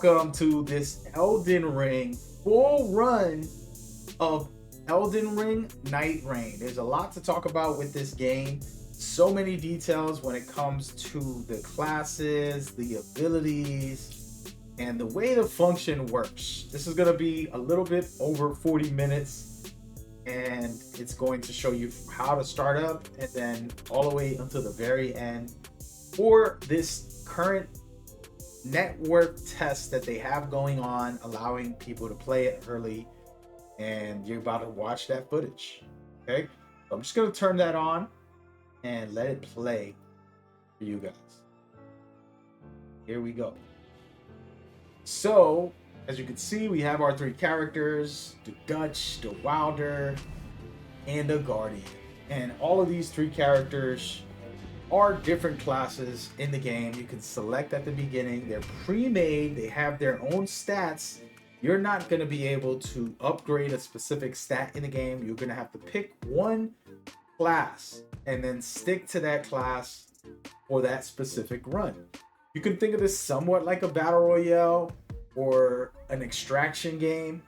Welcome to this Elden Ring full run of Elden Ring Nightreign. There's a lot to talk about with this game. So many details when it comes to the classes, the abilities, and the way the function works. This is going to be a little bit over 40 minutes, and it's going to show you how to start up and then all the way until the very end for this current network test that they have going on, allowing people to play it early, and you're about to watch that footage. Okay, so I'm just going to turn that on and let it play for you guys. Here we go. So as you can see, we have our three characters: the Dutch, the Wilder, and the Guardian. And all of these three characters are different classes in the game. You can select at the beginning. They're pre-made. They have their own stats. You're not going to be able to upgrade a specific stat in the game. You're going to have to pick one class and then stick to that class for that specific run. You can think of this somewhat like a battle royale or an extraction game,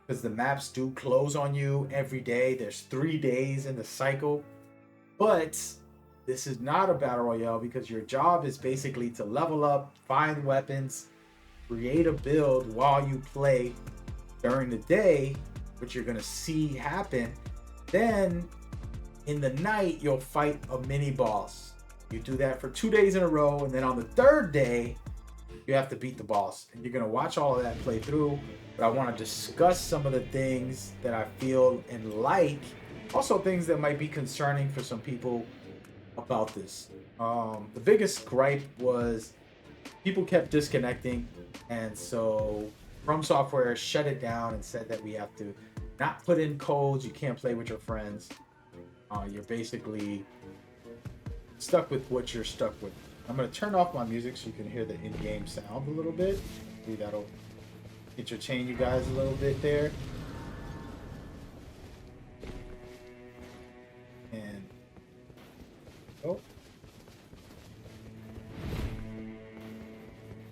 because the maps do close on you every day. There's 3 days in the cycle, but this is not a battle royale because your job is basically to level up, find weapons, create a build while you play during the day, which you're going to see happen. Then in the night, you'll fight a mini boss. You do that for 2 days in a row, and then on the third day, you have to beat the boss. And you're going to watch all of that play through, but I want to discuss some of the things that I feel and like, also things that might be concerning for some people about this. The biggest gripe was people kept disconnecting, and so From Software shut it down and said that we have to not put in codes. You can't play with your friends. You're basically stuck with what you're stuck with. I'm going to turn off my music so you can hear the in-game sound a little bit. Maybe that'll entertain you guys a little bit there. And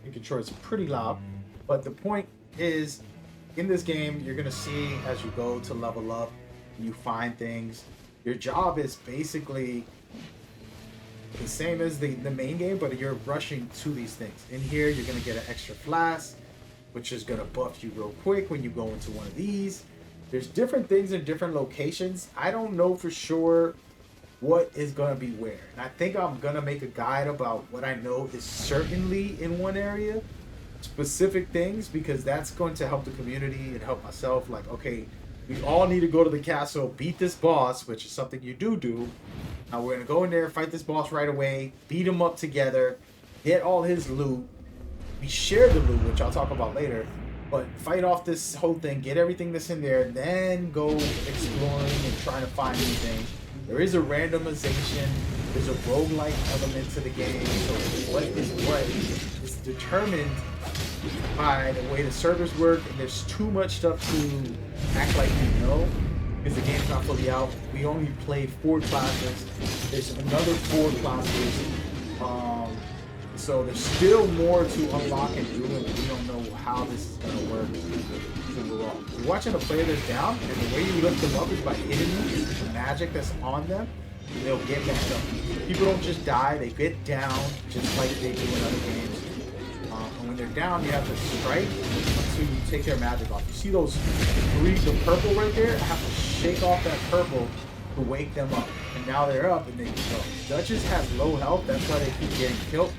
you can sure it's pretty loud, but the point is, in this game, you're gonna see as you go to level up, you find things. Your job is basically the same as the main game, but you're rushing to these things. In here, you're gonna get an extra flask, which is gonna buff you real quick when you go into one of these. There's different things in different locations. I don't know for sure what is going to be where, and I think I'm going to make a guide about what I know is certainly in one area, specific things, because that's going to help the community and help myself. Like, okay, we all need to go to the castle, beat this boss, which is something you do. Now we're going to go in there, fight this boss right away, beat him up together, get all his loot. We share the loot, which I'll talk about later, but fight off this whole thing, get everything that's in there, then go exploring and trying to find new things. There is a randomization. There's a roguelike element to the game. So what is determined by the way the servers work. And there's too much stuff to act like you know, because the game's not fully out. We only played 4 classes. There's another 4 classes. So there's still more to unlock and do, and we don't know how this is going to work overall. You're watching a player that's down, and the way you lift them up is by hitting the magic that's on them. They'll get back up. People don't just die, they get down, just like they do in other games. And when they're down, you have to strike until you take their magic off. You see those 3, the purple right there? I have to shake off that purple to wake them up. And now they're up and they can go. Duchess has low health, that's why they keep getting killed.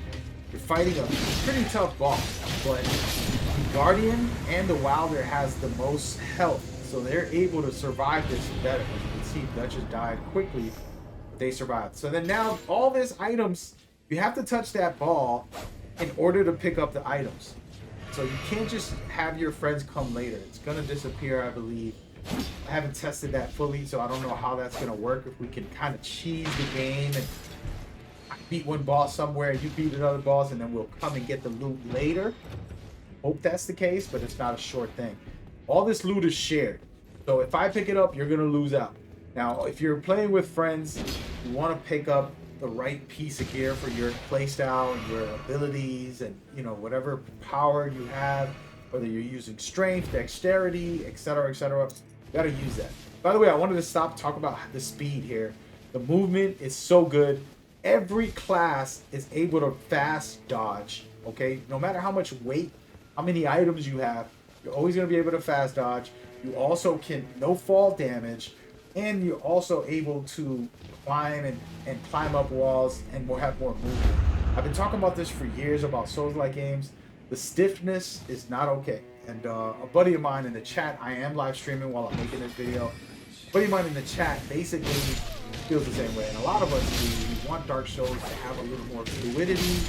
You're fighting a pretty tough boss, but the Guardian and the Wilder has the most health, so they're able to survive this better. As you can see, Duchess died quickly, but they survived. So then now, all these items, you have to touch that ball in order to pick up the items. So you can't just have your friends come later. It's going to disappear, I believe. I haven't tested that fully, so I don't know how that's going to work, if we can kind of cheese the game and beat one boss somewhere, you beat another boss, and then we'll come and get the loot later. Hope that's the case, but it's not a short thing. All this loot is shared, so if I pick it up, you're gonna lose out. Now if you're playing with friends, you want to pick up the right piece of gear for your playstyle and your abilities, and whatever power you have, whether you're using strength, dexterity, etc., etc. You gotta use that. By the way, I wanted to stop talking about the speed here. The movement is so good. Every class is able to fast dodge. Okay, no matter how much weight, how many items you have, you're always gonna be able to fast dodge. You also can no fall damage, and you're also able to climb and climb up walls and have more movement. I've been talking about this for years about Souls-like games. The stiffness is not okay. And a buddy of mine in the chat, I am live streaming while I'm making this video. A buddy of mine in the chat basically feels the same way. And a lot of us, we want Dark Souls to have a little more fluidity,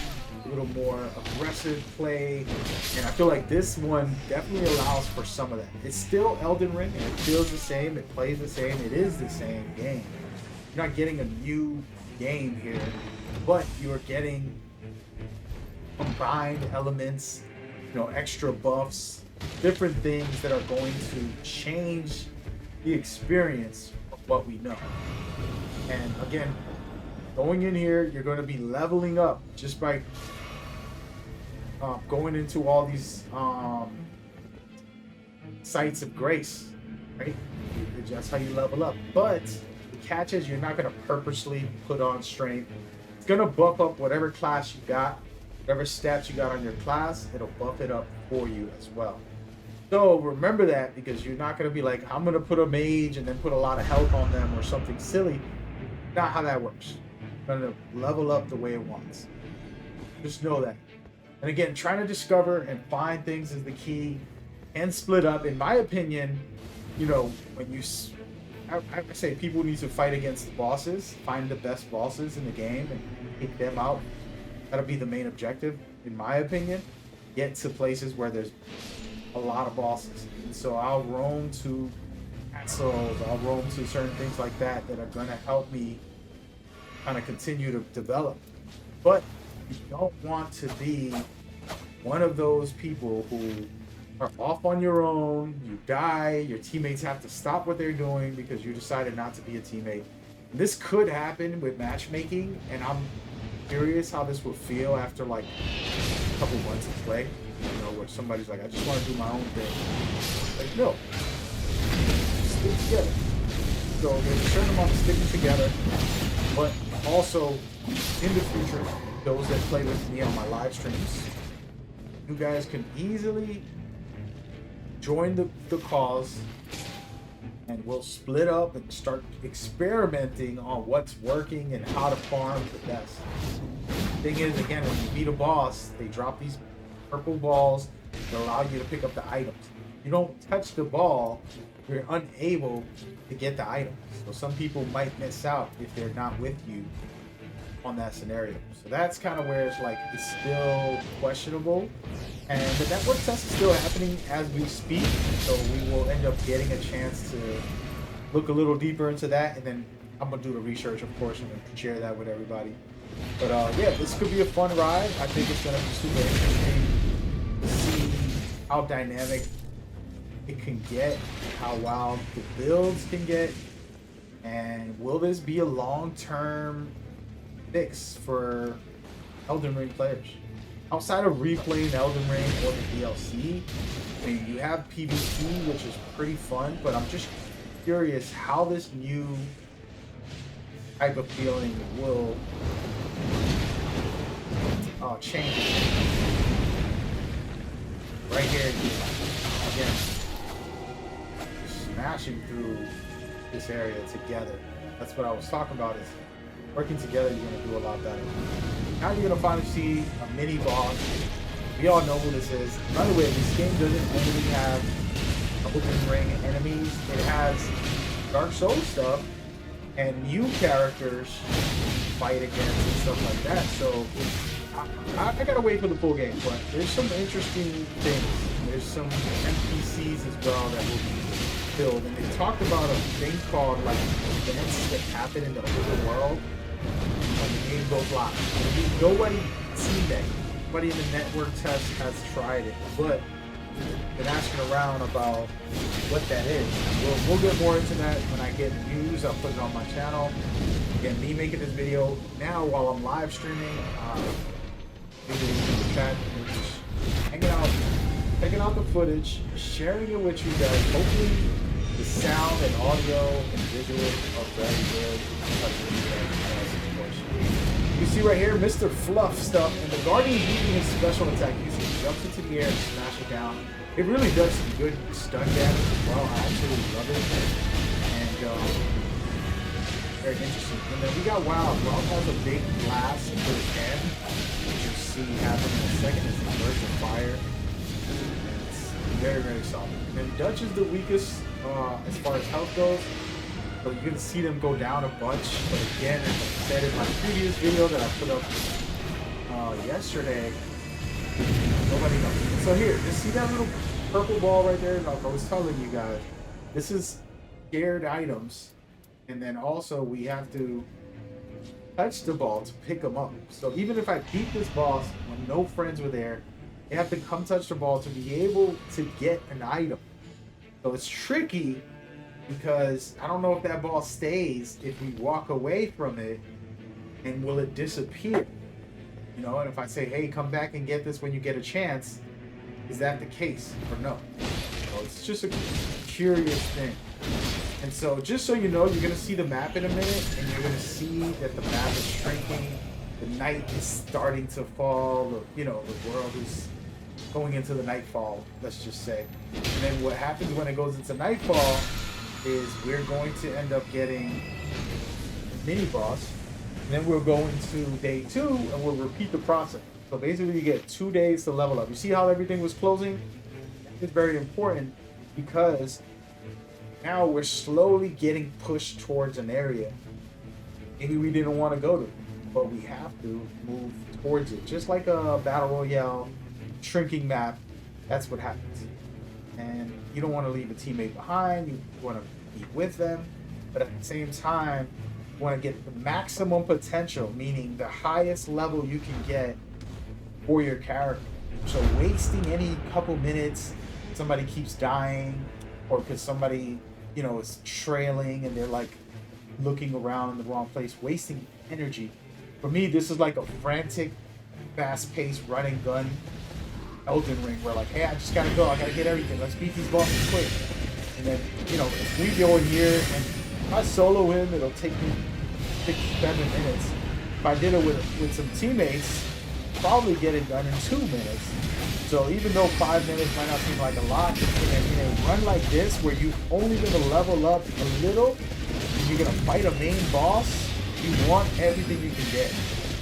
a little more aggressive play. And I feel like this one definitely allows for some of that. It's still Elden Ring, and it feels the same, it plays the same, it is the same game. You're not getting a new game here, but you're getting combined elements, extra buffs, different things that are going to change the experience of what we know. And again, going in here, you're going to be leveling up just by going into all these sites of grace, right? That's how you level up. But the catch is you're not going to purposely put on strength. It's going to buff up whatever class you got. Whatever stats you got on your class, it'll buff it up for you as well. So remember that, because you're not going to be like, I'm going to put a mage and then put a lot of health on them or something silly. Not how that works. You're going to level up the way it wants. Just know that. And again, trying to discover and find things is the key, and split up. In my opinion, when you... I say people need to fight against the bosses, find the best bosses in the game and take them out. That'll be the main objective, in my opinion. Get to places where there's a lot of bosses. And so I'll roam to castles, I'll roam to certain things like that that are going to help me kind of continue to develop. But you don't want to be one of those people who are off on your own, you die, your teammates have to stop what they're doing because you decided not to be a teammate. This could happen with matchmaking, and I'm curious how this will feel after like a couple months of play, where somebody's like, I just want to do my own thing. Like, no, stick together. So there's a certain amount of sticking together, but also in the future, those that play with me on my live streams, you guys can easily join the cause, and we'll split up and start experimenting on what's working and how to farm the best. Thing is, again, when you beat a boss, they drop these purple balls that allow you to pick up the items. You don't touch the ball, you're unable to get the items. So some people might miss out if they're not with you on that scenario. So that's kind of where it's like, it's still questionable. And the network test is still happening as we speak, so we will end up getting a chance to look a little deeper into that, and then I'm gonna do the research, of course, and share that with everybody. But yeah, this could be a fun ride. I think it's gonna be super interesting to see how dynamic it can get, how wild the builds can get, and will this be a long-term fix for Elden Ring players? Outside of replaying Elden Ring or the DLC, I mean, you have PvP, which is pretty fun, but I'm just curious how this new type of feeling will change it. Right here, again, smashing through this area together. That's what I was talking about, is working together, you're going to do a lot better. Now you're going to finally see a mini boss. We all know who this is. By the way, this game doesn't only have Elden Ring enemies. It has Dark Souls stuff and new characters fight against and stuff like that. So I gotta wait for the full game, but there's some interesting things. There's some NPCs as well that will be filled. And they talked about a thing called like events that happen in the overworld when the game goes live. Nobody seen that. Nobody in the network test has tried it, but been asking around about what that is. We'll get more into that when I get news. I'll put it on my channel. Again, me making this video now while I'm live streaming. In the chat, we're just hanging out, checking out the footage, sharing it with you guys. Hopefully, the sound and audio and visual are very good. You see right here, Mr. Fluff stuff, and the Guardian using his special attack, using jumps into the air and smash it down. It really does some good stun damage as well. I absolutely love it. And very interesting. And then we got Wild. Wild has a big blast into his hand, which you'll see happen in a second. It's a burst of fire. And it's very, very solid. And then Dutch is the weakest as far as health goes. So you're gonna see them go down a bunch. But again, as I said in my previous video that I put up yesterday, nobody knows. So here, just see that little purple ball right there? Like I was telling you guys, this is shared items. And then also we have to touch the ball to pick them up. So even if I beat this boss when no friends were there, you have to come touch the ball to be able to get an item. So it's tricky because I don't know if that ball stays if we walk away from it, and will it disappear? You know, and if I say, hey, come back and get this when you get a chance, is that the case or no? So it's just a curious thing. And so just so you know, you're going to see the map in a minute, and you're going to see that the map is shrinking, the night is starting to fall, you know, the world is going into the nightfall, let's just say. And then what happens when it goes into nightfall is we're going to end up getting a mini boss, and then we'll go into day 2 and we'll repeat the process. So basically you get 2 days to level up. You see how everything was closing? It's very important because now we're slowly getting pushed towards an area maybe we didn't want to go to, but we have to move towards it. Just like a battle royale shrinking map, that's what happens. And you don't want to leave a teammate behind, you want to be with them, but at the same time, you want to get the maximum potential, meaning the highest level you can get for your character. So wasting any couple minutes, somebody keeps dying, or because somebody, you know, is trailing and they're like looking around in the wrong place, wasting energy. For me, this is like a frantic, fast-paced running gun Elden Ring, where like, hey, I just gotta go, I gotta get everything, let's beat these bosses quick. And then, you know, if we go in here and if I solo him, it'll take me 6-7 minutes. If I did it with some teammates, probably get it done in 2 minutes. So even though 5 minutes might not seem like a lot, in a run like this, where you've only gonna level up a little, and you're gonna fight a main boss, you want everything you can get.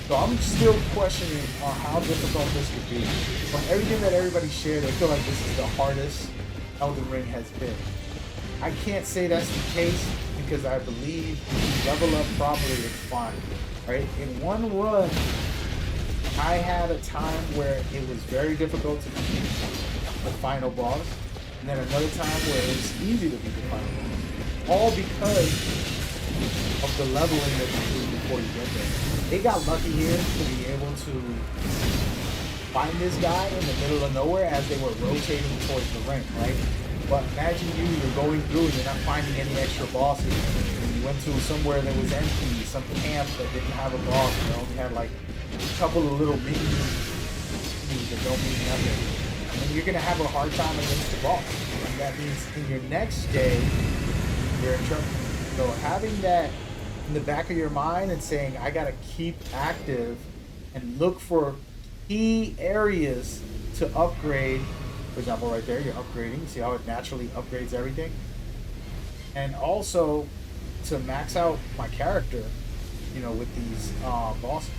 So I'm still questioning on how difficult this could be. From everything that everybody shared, I feel like this is the hardest Elden Ring has been. I can't say that's the case because I believe if you level up properly, it's fine. Right? In one run, I had a time where it was very difficult to beat the final boss, and then another time where it was easy to beat the final boss. All because of the leveling that you do before you get there. They got lucky here to be able to find this guy in the middle of nowhere as they were rotating towards the ring, right? But imagine you're going through and you're not finding any extra bosses, and you went to somewhere that was empty, some camp that didn't have a boss, and only had like a couple of little minions that don't mean nothing. And you're gonna have a hard time against the boss. And that means in your next day, you're in trouble. So having that in the back of your mind and saying, I gotta keep active and look for key areas to upgrade. For example, right there, you're upgrading. See how it naturally upgrades everything? And also to max out my character, you know, with these bosses.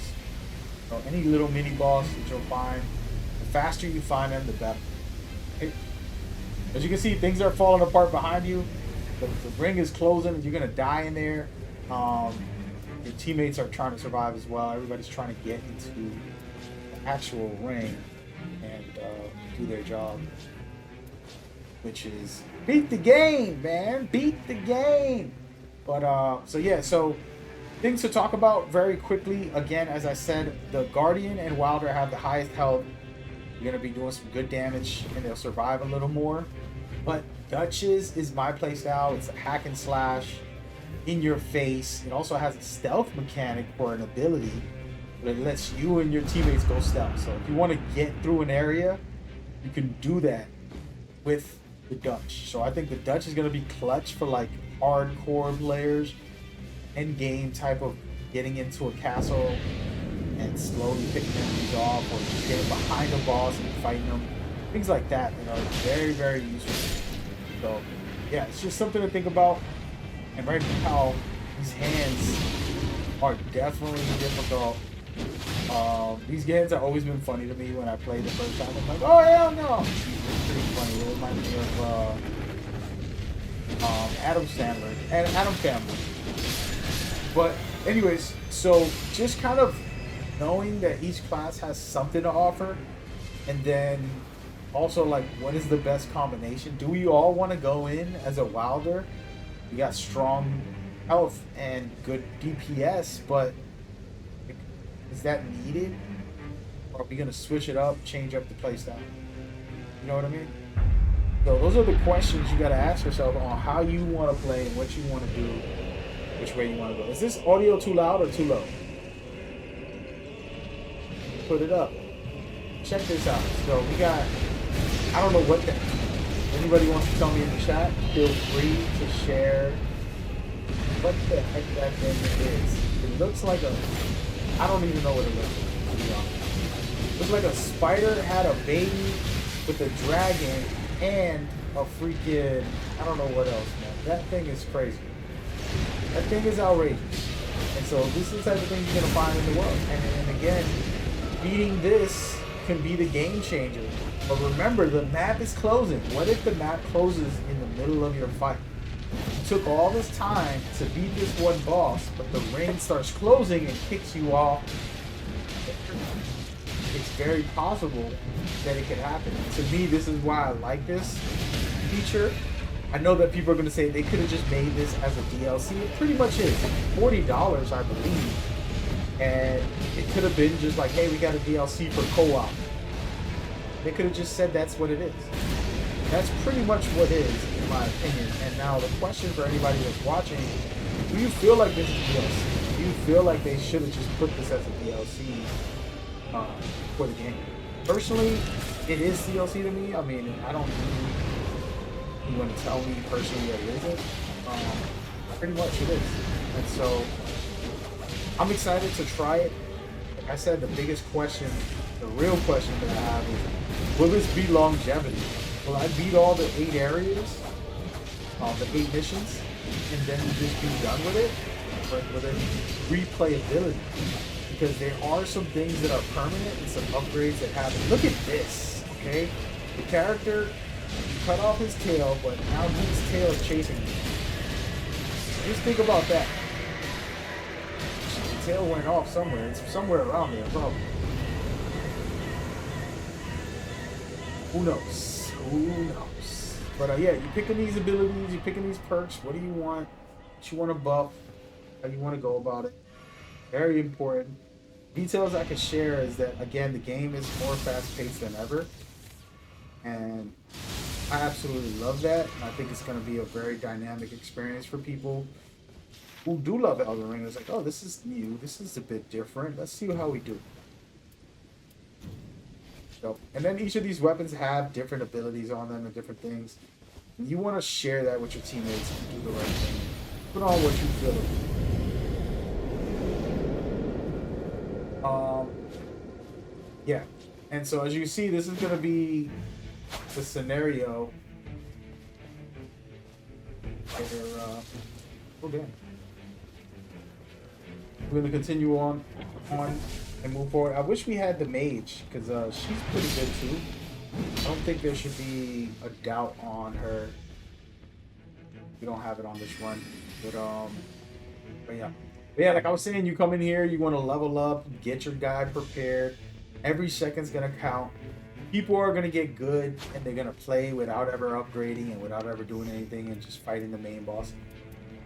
So any little mini boss that you'll find, the faster you find them, the better. Okay? As you can see, things are falling apart behind you. The ring is closing and you're gonna die in there. Your teammates are trying to survive as well. Everybody's trying to get into the actual ring and do their job, which is beat the game, man. Beat the game. But so yeah, so things to talk about very quickly. Again, as I said, the Guardian and Wilder have the highest health. You're gonna be doing some good damage, and they'll survive a little more. But Duchess is my playstyle. It's a hack and slash, in your face. It also has a stealth mechanic for an ability, but it lets you and your teammates go stealth. So if you want to get through an area, you can do that with the Dutch. So I think the Dutch is gonna be clutch for like hardcore players, end game type of getting into a castle and slowly picking enemies off, or just getting behind a boss and fighting them. Things like that are very, very useful. So yeah, it's just something to think about. And right now, these hands are definitely difficult. These hands have always been funny to me when I played the first time. I'm like, oh hell no! It's pretty funny. It reminds me of Adam Sandler and Adam Family. But anyways, so just kind of knowing that each class has something to offer, and then also like what is the best combination? Do we all want to go in as a Wilder? We got strong health and good DPS, but is that needed? Or are we gonna switch it up, change up the playstyle? You know what I mean? So those are the questions you gotta ask yourself on how you want to play and what you want to do, which way you want to go. Is this audio too loud or too low? Put it up. Check this out. So we got, I don't know what that, anybody wants to tell me in the chat, feel free to share what the heck that thing is. It looks like a, I don't even know what it looks like, to be honest. It looks like a spider had a baby with a dragon and a freaking, I don't know what else, man. That thing is crazy. That thing is outrageous. And so this is the type of thing you're going to find in the world. And again, beating this can be the game changer. But remember, the map is closing. What if the map closes in the middle of your fight? You took all this time to beat this one boss, but the ring starts closing and kicks you off. It's very possible that it could happen. To me, this is why I like this feature. I know that people are going to say they could have just made this as a DLC. It pretty much is. $40, I believe. And it could have been just like, hey, we got a DLC for co-op. They could have just said that's what it is. That's pretty much what it is, in my opinion. And now the question for anybody that's watching, do you feel like this is DLC? Do you feel like they should have just put this as a DLC for the game? Personally, it is DLC to me. I mean, I don't need anyone to tell me personally that it isn't. Pretty much it is. And so, I'm excited to try it. Like I said, the biggest question, the real question that I have is, will this be longevity? Will I beat all the 8 areas, the 8 missions, and then just be done with it? But will there be replayability? Because there are some things that are permanent and some upgrades that happen. Look at this, okay? The character cut off his tail, but now his tail is chasing me. Just think about that. The tail went off somewhere. It's somewhere around there, probably. Who knows? Who knows? But yeah, you're picking these abilities, you're picking these perks. What do you want? What you want to buff? How you want to go about it? Very important. Details I can share is that, again, the game is more fast-paced than ever. And I absolutely love that. And I think it's going to be a very dynamic experience for people who do love Elden Ring. It's like, oh, this is new. This is a bit different. Let's see how we do. So, and then each of these weapons have different abilities on them and different things. And you want to share that with your teammates and do the right thing. Put on what you feel. Yeah. And so as you see, this is going to be the scenario where, okay. We're going to continue on and move forward. I wish we had the mage, because she's pretty good too. I don't think there should be a doubt on her. We don't have it on this run, but yeah. But yeah, like I was saying, you come in here, you want to level up, get your guy prepared. Every second's gonna count. People are gonna get good, and they're gonna play without ever upgrading and without ever doing anything and just fighting the main boss.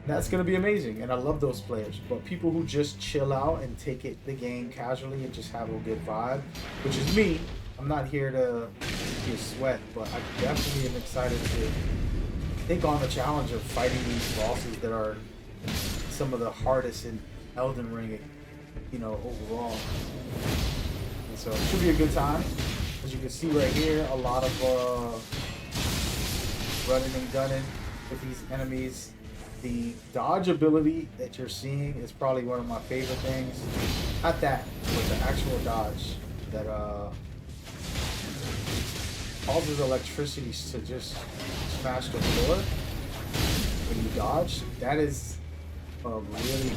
That's gonna be amazing, and I love those players. But people who just chill out and take the game casually and just have a good vibe, which is me, I'm not here to be a sweat, but I definitely am excited to take on the challenge of fighting these bosses that are some of the hardest in Elden Ring, you know, overall. And so it should be a good time. As you can see right here, a lot of running and gunning with these enemies. The dodge ability that you're seeing is probably one of my favorite things. Not that, but the actual dodge that causes electricity to just smash the floor when you dodge. That is a really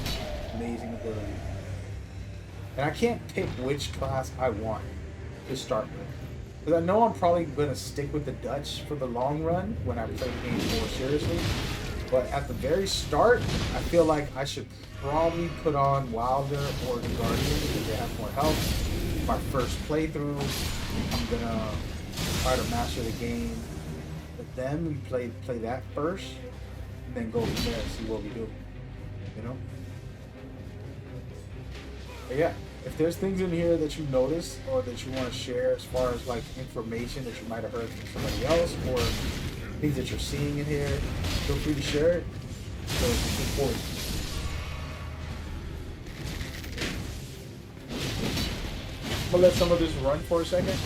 amazing ability. And I can't pick which class I want to start with. Because I know I'm probably going to stick with the Dutch for the long run when I play the game more seriously. But at the very start, I feel like I should probably put on Wilder or the Guardian because they have more health. My first playthrough, I'm going to try to master the game. But then we play that first, and then go from there and see what we do. You know? But yeah, if there's things in here that you notice or that you want to share as far as like information that you might have heard from somebody else or things that you're seeing in here, feel free to share it so it's important. I'm gonna let some of this run for a second.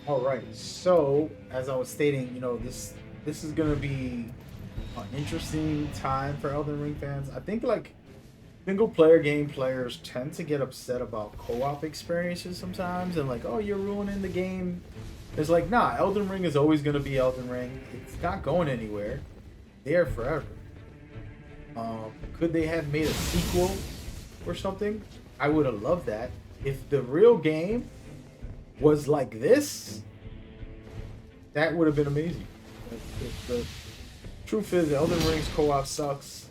All right, so as I was stating, you know, this is gonna be an interesting time for Elden Ring fans. I think like single player game players tend to get upset about co-op experiences sometimes, and like, oh, you're ruining the game. It's like, nah, Elden Ring is always gonna be Elden Ring. It's not going anywhere. There forever. Could they have made a sequel or something? I would have loved that. If the real game was like this, that would have been amazing. The truth is, Elden Ring's co-op sucks.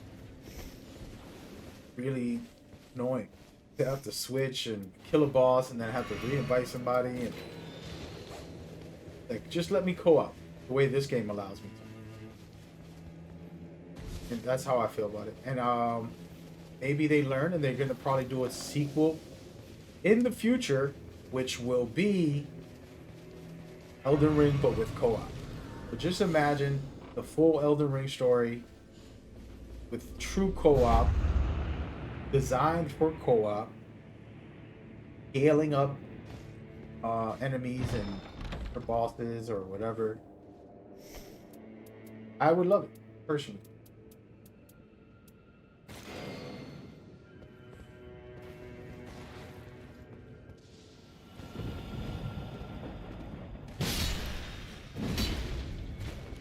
Really annoying. To have to switch and kill a boss and then have to re-invite somebody and like, just let me co-op the way this game allows me to. And that's how I feel about it. And maybe they learn and they're gonna probably do a sequel in the future, which will be Elden Ring but with co-op. So just imagine the full Elden Ring story with true co-op, designed for co-op, scaling up enemies and or bosses or whatever. I would love it, personally.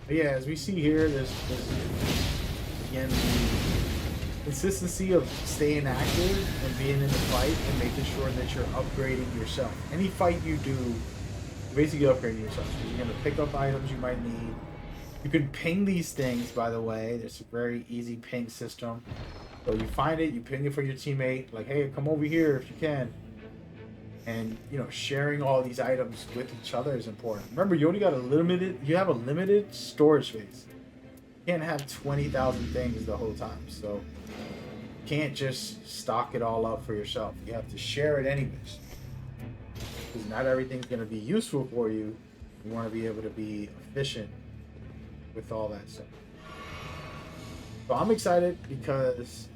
But yeah, as we see here, there's again the consistency of staying active and being in the fight and making sure that you're upgrading yourself. Any fight you do, you're basically upgrading yourself. So you're gonna pick up items you might need. You can ping these things, by the way. There's a very easy ping system. So you find it, you ping it for your teammate, like, hey, come over here if you can. And you know, sharing all these items with each other is important. Remember, you only got you have a limited storage space. You can't have 20,000 things the whole time. So you can't just stock it all up for yourself. You have to share it anyways. Because not everything's gonna be useful for you. You want to be able to be efficient with all that stuff. So I'm excited because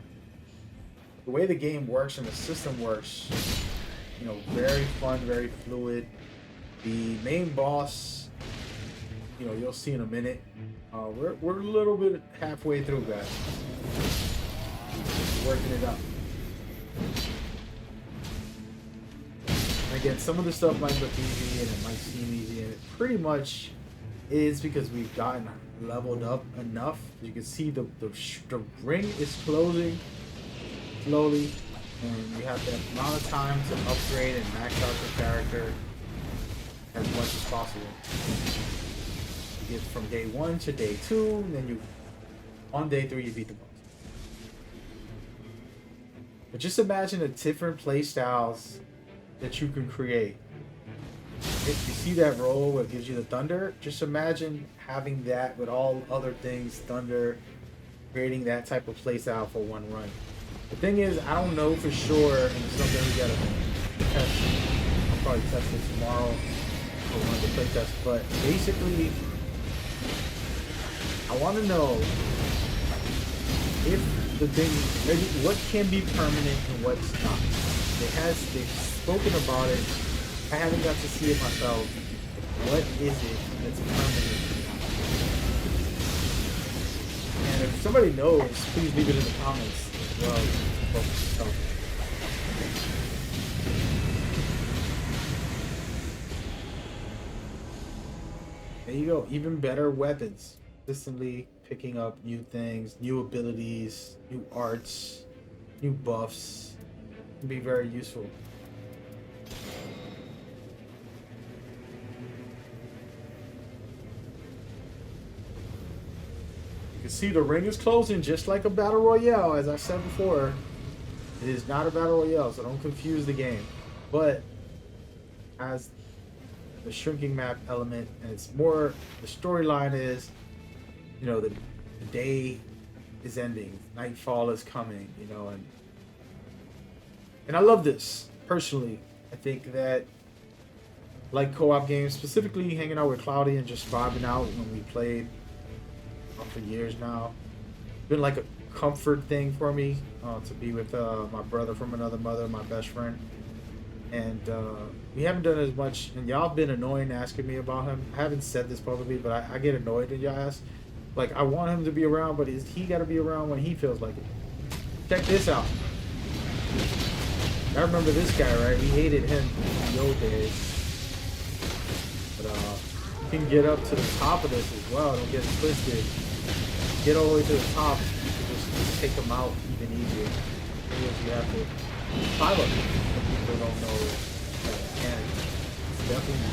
the way the game works and the system works, you know, very fun, very fluid. The main boss, you know, you'll see in a minute. We're a little bit halfway through, guys. Working it up. And again, some of the stuff might look easy and it might seem easy, and it pretty much is because we've gotten leveled up enough. As you can see, the ring is closing slowly, and you have that amount of time to upgrade and max out your character as much as possible. You get from day 1 to day 2, and then on day 3 you beat the boss. But just imagine the different play styles that you can create. If you see that roll where it gives you the thunder, just imagine having that with all other things, thunder, creating that type of playstyle for one run. The thing is, I don't know for sure, and it's something we gotta test. I'll probably test it tomorrow for one of the playtests, but basically, I want to know if the thing, what can be permanent and what's not. They've spoken about it. I haven't got to see it myself. What is it that's permanent? And if somebody knows, please leave it in the comments as well. There you go. Even better weapons. Consistently picking up new things, new abilities, new arts, new buffs. Can be very useful. You can see the ring is closing just like a battle royale. As I said before, it is not a battle royale, so don't confuse the game. But as the shrinking map element, and it's more, the storyline is, you know, the day is ending, nightfall is coming, you know, and I love this personally. I think that, like co-op games, specifically hanging out with Cloudy and just vibing out when we played for years now, been like a comfort thing for me to be with my brother from another mother, my best friend. And we haven't done as much, and y'all been annoying asking me about him. I haven't said this publicly, but I get annoyed when y'all ask. Like, I want him to be around, but he got to be around when he feels like it. Check this out. I remember this guy, right? We hated him in the old days. But you can get up to the top of this as well. Don't get it twisted. Get all the way to the top, you can just take them out even easier. Because you have to climb up. People don't know that you can. It's definitely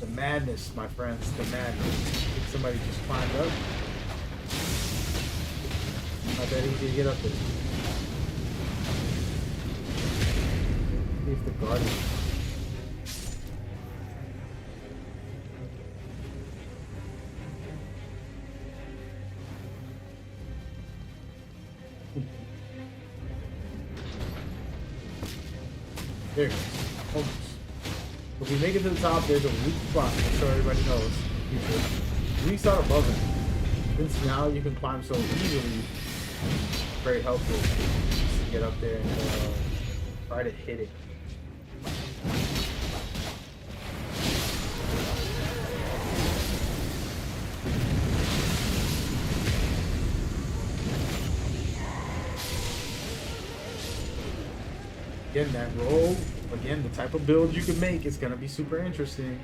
the madness, my friends. The madness. If somebody just climbed up, not that easy to get up there. See if the guardian. There it goes. Almost. If we make it to the top, there's a weak spot, so everybody knows. Weak spot above it. Since now you can climb so easily, very helpful to get up there and try to hit it. Again, that roll, again, the type of build you can make is going to be super interesting.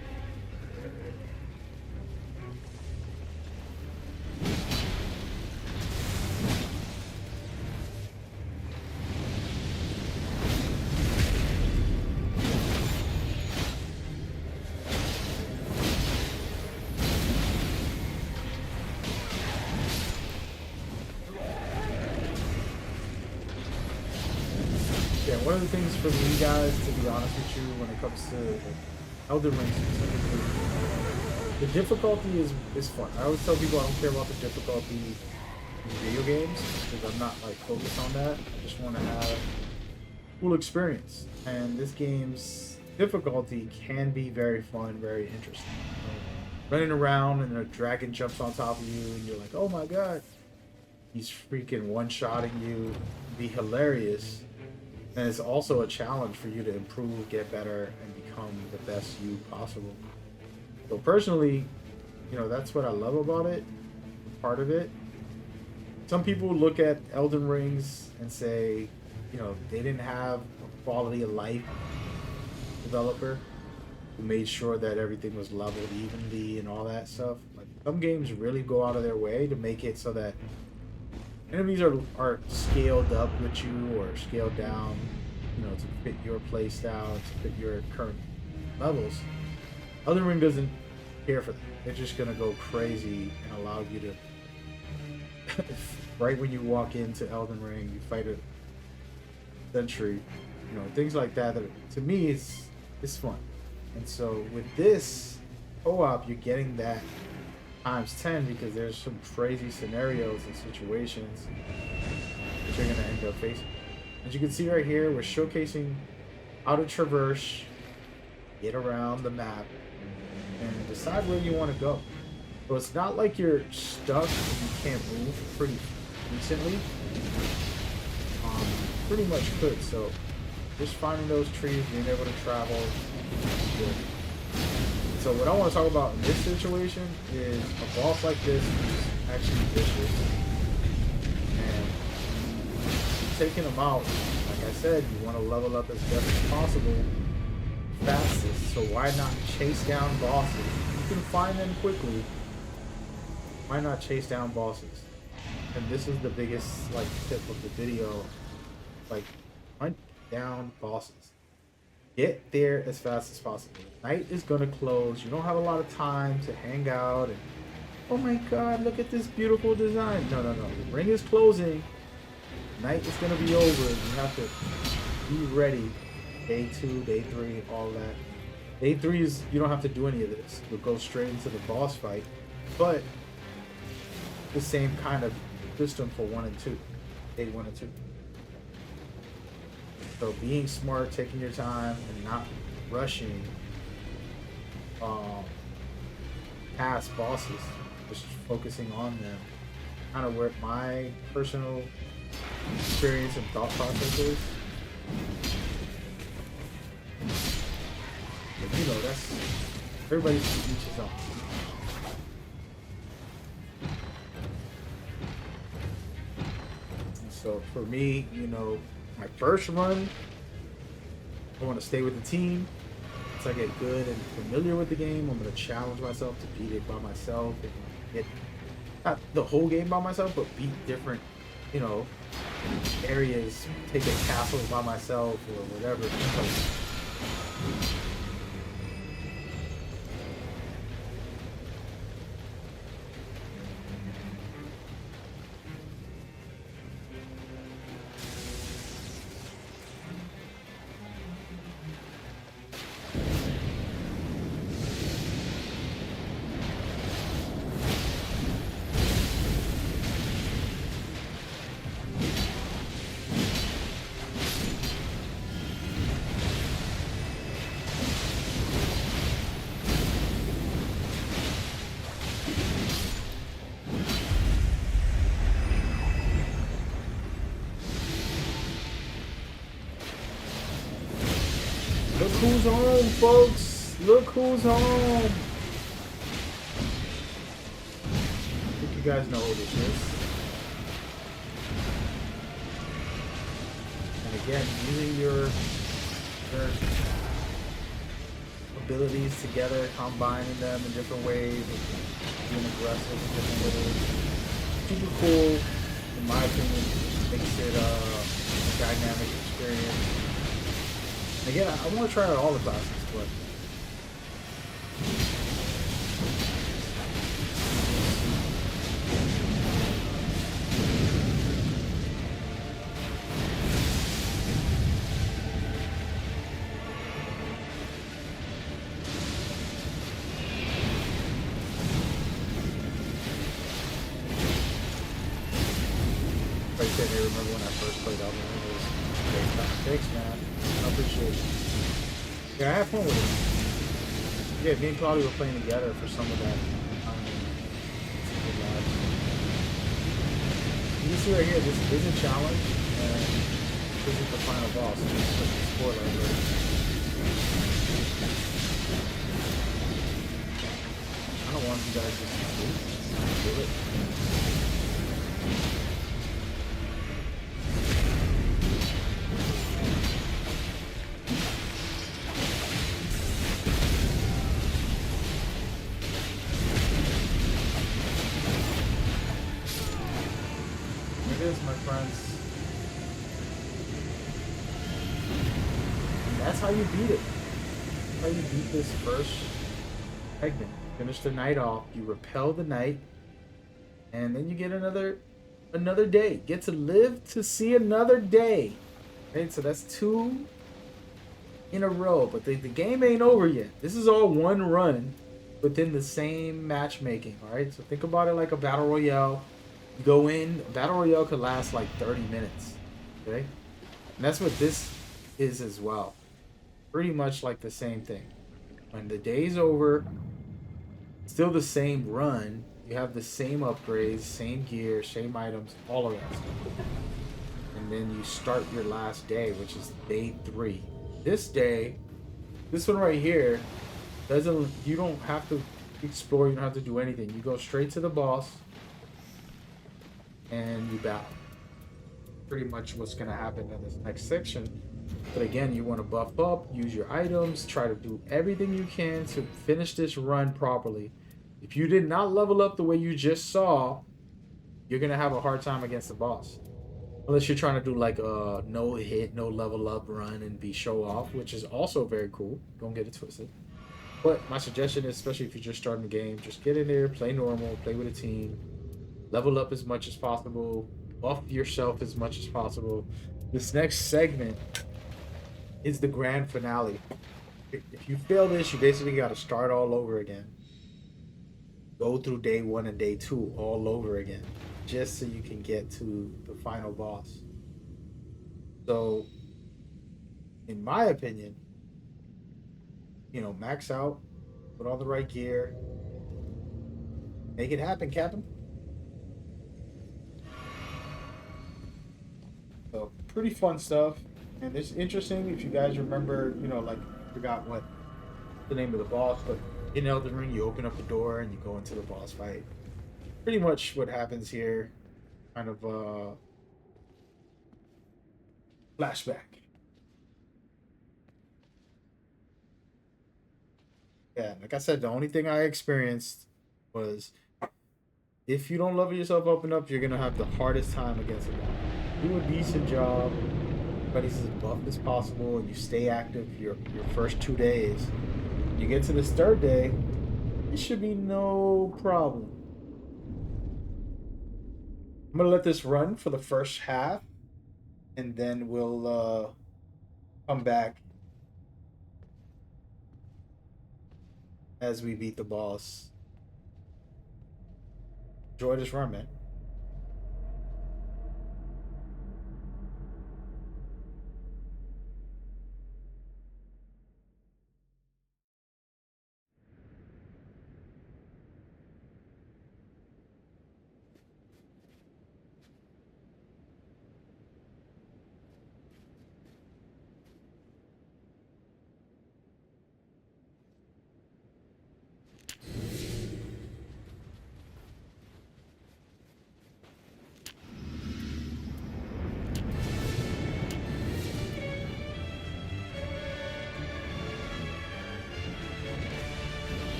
One of the things for me, guys, to be honest with you, when it comes to Elden Ring specifically, the difficulty is fun. I always tell people I don't care about the difficulty in video games because I'm not like focused on that. I just want to have a cool experience, and this game's difficulty can be very fun, very interesting. Running around and a dragon jumps on top of you, and you're like, "Oh my god!" He's freaking one-shotting you. It'd be hilarious. And it's also a challenge for you to improve, get better, and become the best you possible. So personally, you know, that's what I love about it, part of it. some people look at Elden Rings and say, you know, they didn't have a quality of life developer who made sure that everything was leveled evenly and all that stuff. Like some games really go out of their way to make it so that enemies are scaled up with you or scaled down, you know, to fit your play style, to fit your current levels. Elden Ring doesn't care for that. They're just gonna go crazy and allow you to right when you walk into Elden Ring, you fight a sentry, you know, things like that. That to me, it's fun. And so with this co-op, you're getting that times 10 because there's some crazy scenarios and situations that you're gonna end up facing. As you can see right here, we're showcasing how to traverse, get around the map, and decide where you want to go. So it's not like you're stuck and you can't move pretty recently. Pretty much could. So just finding those trees, being able to travel, is good. So what I want to talk about in this situation is a boss like this is actually vicious. And taking them out, like I said, you want to level up as best as possible, fastest. So why not chase down bosses? You can find them quickly. Why not chase down bosses? And this is the biggest like tip of the video. Like, hunt down bosses. Get there as fast as possible. Night is gonna close. You don't have a lot of time to hang out and, oh my god, look at this beautiful design. No. The ring is closing. Night is gonna be over. You have to be ready. Day 2, day 3, all that. Day 3 is, you don't have to do any of this. You'll go straight into the boss fight. But the same kind of system for 1 and 2. Day 1 and 2. So being smart, taking your time, and not rushing past bosses, just focusing on them, kind of where my personal experience and thought process is. But you know, that's everybody's to each his own. And so for me, you know, my first run, I want to stay with the team. Once I get good and familiar with the game, I'm going to challenge myself to beat it by myself and get not the whole game by myself, but beat different, you know, areas, take a castle by myself or whatever. Look who's home, folks! Look who's home! I think you guys know who this is. And again, using your abilities together, combining them in different ways, being aggressive in different ways. Super cool, in my opinion. Makes it a dynamic experience. Again, I want to try out all the classes, but like I said, I remember when I first played Elden Ring, it was thanks, man. I appreciate it. Yeah, I had fun with it. Yeah, me and Claudia were playing together for some of that. You can see right here, this is a challenge, and this is the final boss. So this is the spoiler alert. I don't want you guys to do it. That's how you beat it. That's how you beat this first segment. Finish the night off. You repel the night, and then you get another day. Get to live to see another day. Right? So that's 2 in a row. But the game ain't over yet. This is all one run within the same matchmaking. All right. So think about it like a battle royale. You go in. A battle royale could last like 30 minutes. Okay. And that's what this is as well. Pretty much like the same thing. When the day's over, still the same run. You have the same upgrades, same gear, same items, all of that stuff. And then you start your last day, which is day 3. This day, this one right here, you don't have to explore, you don't have to do anything. You go straight to the boss and you battle. Pretty much what's going to happen in this next section. But again, you want to buff up, use your items, try to do everything you can to finish this run properly. If you did not level up the way you just saw, you're going to have a hard time against the boss. Unless you're trying to do like a no hit, no level up run and be show off, which is also very cool. Don't get it twisted. But my suggestion is, especially if you're just starting the game, just get in there, play normal, play with a team, level up as much as possible, buff yourself as much as possible. This next segment is the grand finale. If you fail this, you basically got to start all over again. Go through day 1 and day 2 all over again, just so you can get to the final boss. So, in my opinion, max out, put all the right gear, make it happen, Captain. So, pretty fun stuff. And it's interesting if you guys remember, forgot what the name of the boss, but in Elden Ring, you open up the door and you go into the boss fight. Pretty much what happens here, kind of flashback. Yeah, like I said, the only thing I experienced was if you don't level yourself up enough, you're gonna have the hardest time against a boss. Do a decent job, everybody's as buff as possible, and you stay active your first 2 days. You get to this 3rd day, it should be no problem. I'm gonna let this run for the first half, and then we'll come back as we beat the boss. Enjoy this run, man.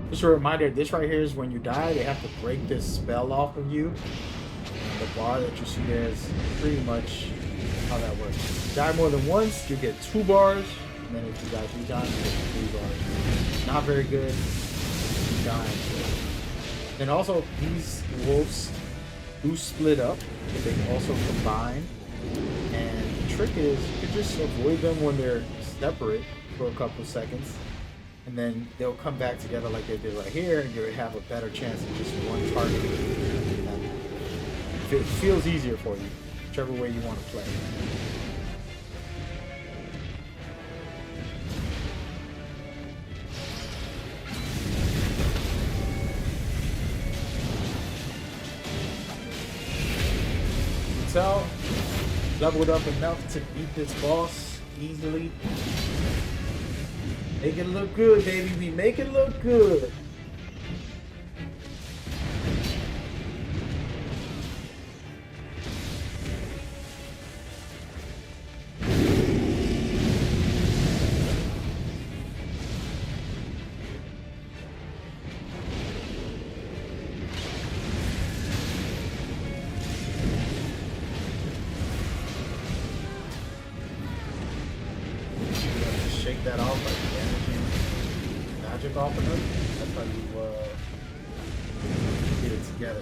Just a reminder, this right here is when you die, they have to break this spell off of you. And the bar that you see there is pretty much how that works. If you die more than once, you get 2 bars. And then if you die 3 times, you get 3 bars. Not very good. You die. And also, these wolves do split up, but they can also combine. And the trick is, you can just avoid them when they're separate. for a couple seconds, and then they'll come back together like they did right here, and you'll have a better chance of just one target. It feels easier for you, whichever way you want to play. So, leveled up enough to beat this boss easily. Make it look good, baby. We make it look good. Shake that off by damaging magic off of them. That's how you get it together.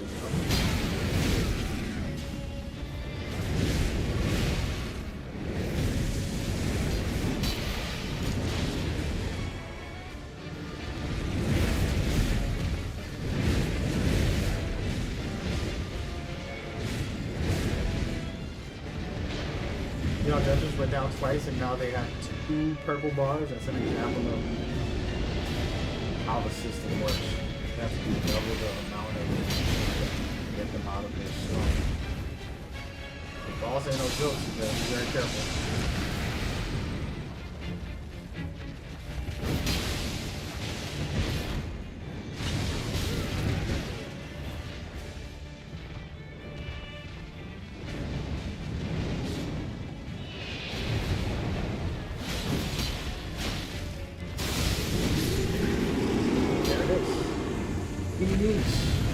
You know, dungeons went down twice, and now they have 2 purple bars. That's an example of how the system works. You have to do double the amount of get them out of this. So, the boss ain't no joke, so you gotta be very careful.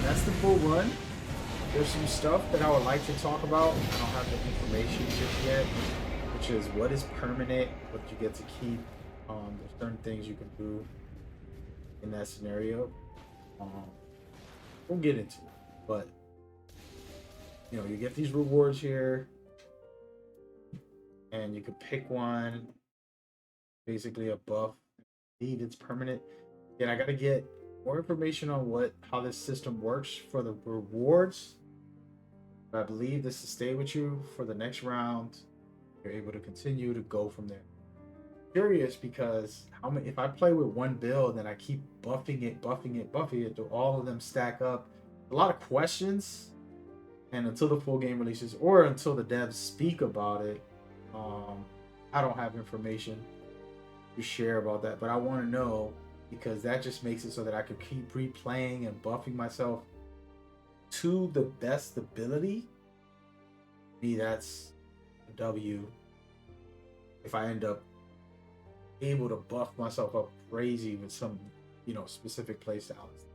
That's the full run. There's some stuff that I would like to talk about. I don't have the information just yet, which is what is permanent, what you get to keep. There's certain things you can do in that scenario. We'll get into it, but you know, you get these rewards here, and you can pick one. Basically, a buff. Indeed, it's permanent. And I gotta get more information on how this system works for the rewards. But I believe this will stay with you for the next round. You're able to continue to go from there. Curious because if I play with one build and I keep buffing it, do all of them stack up? A lot of questions, and until the full game releases or until the devs speak about it, I don't have information to share about that. But I want to know, because that just makes it so that I could keep replaying and buffing myself to the best ability. Me, that's a W. If I end up able to buff myself up crazy with some, specific playstyles.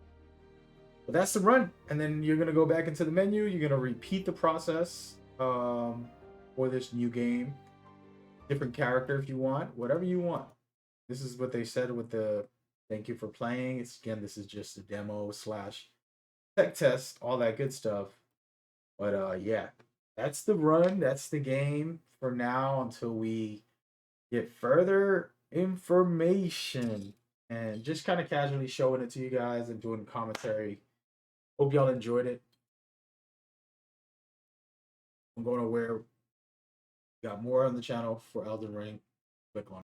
But that's the run, and then you're gonna go back into the menu. You're gonna repeat the process for this new game. Different character if you want, whatever you want. This is what they said with the thank you for playing. This is just a demo / tech test, all that good stuff. But yeah, that's the run. That's the game for now until we get further information, and just kind of casually showing it to you guys and doing commentary. Hope y'all enjoyed it. I'm going to got more on the channel for Elden Ring. Click on it.